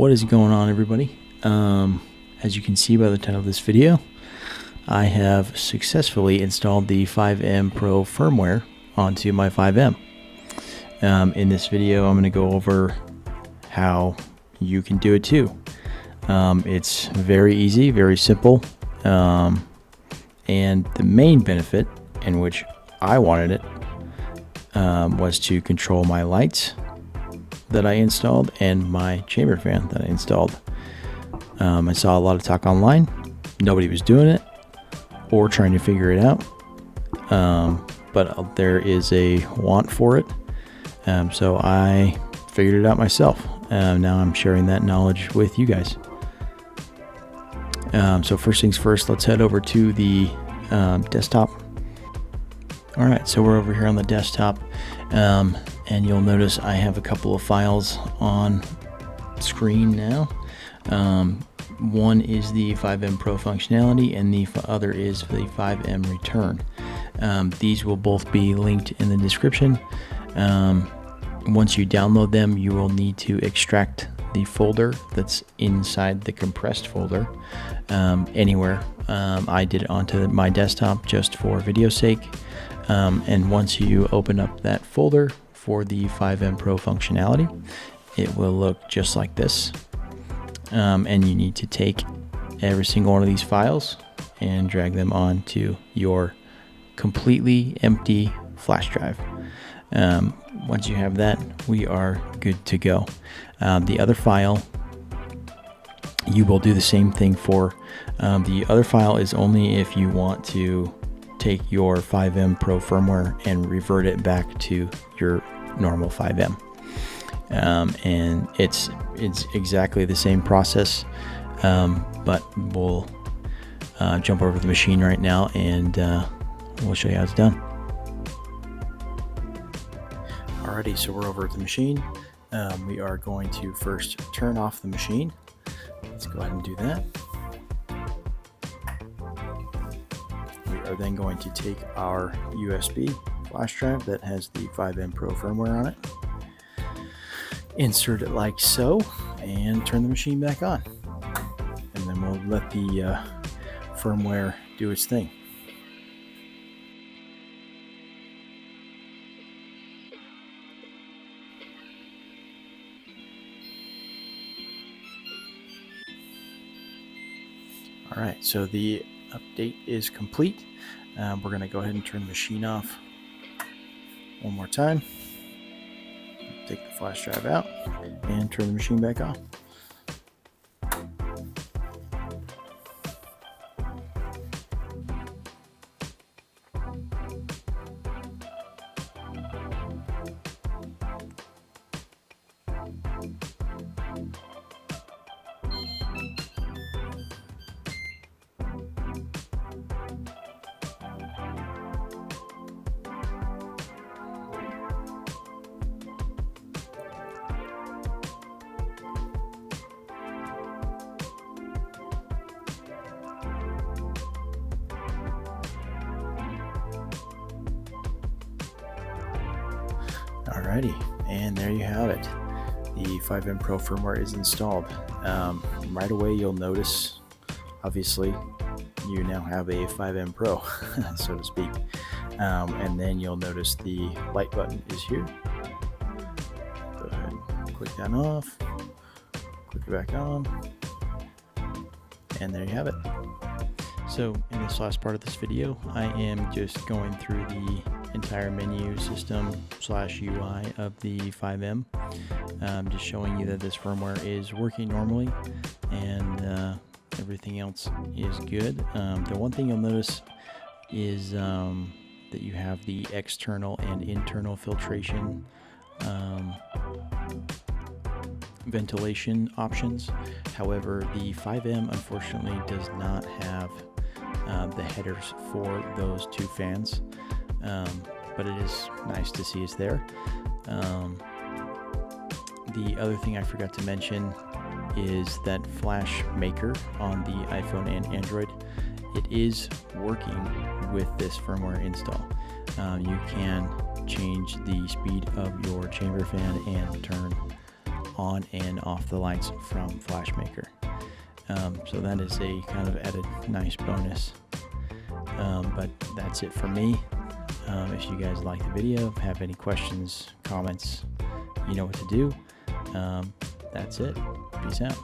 What is going on, everybody? As you can see by the title of this video, I have successfully installed the 5M Pro firmware onto my 5M. In this video, I'm going to go over how you can do it too. It's very easy, very simple, and the main benefit, in which I wanted it, was to control my lights that I installed and my chamber fan that I installed. I saw a lot of talk online. Nobody was doing it or trying to figure it out, but there is a want for it, so I figured it out myself. Now I'm sharing that knowledge with you guys. So first things first, let's head over to the desktop. Alright, so we're over here on the desktop, and you'll notice I have a couple of files on screen now. One is the 5M Pro functionality, and the other is the 5M return. These will both be linked in the description. Once you download them, you will need to extract the folder that's inside the compressed folder anywhere. I did it onto my desktop just for video's sake. And once you open up that folder for the 5M Pro functionality, it will look just like this. And you need to take every single one of these files and drag them onto your completely empty flash drive. Once you have that, we are good to go. The other file, you will do the same thing for. The other file is only if you want to take your 5M Pro firmware and revert it back to your normal 5M. And it's exactly the same process, but we'll jump over to the machine right now, and we'll show you how it's done. Alrighty, so we're over at the machine. We are going to first turn off the machine. Let's go ahead and do that. We are then going to take our USB flash drive that has the 5M Pro firmware on it, insert it like so, and turn the machine back on. And then we'll let the firmware do its thing. Alright, so the update is complete. We're going to go ahead and turn the machine off one more time. Take the flash drive out and turn the machine back on. Alrighty, and there you have it. The 5M Pro firmware is installed. Right away you'll notice, obviously, you now have a 5M Pro, so to speak. And then you'll notice the light button is here. Go ahead and click that off, click it back on, and there you have it. So in this last part of this video, I am just going through the entire menu system / UI of the 5M, just showing you that this firmware is working normally, and everything else is good. The one thing you'll notice is that you have the external and internal filtration ventilation options. However, the 5M unfortunately does not have the headers for those two fans, but it is nice to see it's there. The other thing I forgot to mention is that Flash Maker on the iPhone and Android, it is working with this firmware install. You can change the speed of your chamber fan and turn on and off the lights from FlashMaker. So that is a kind of added nice bonus. But that's it for me. If you guys like the video, have any questions, comments, you know what to do. That's it. Peace out.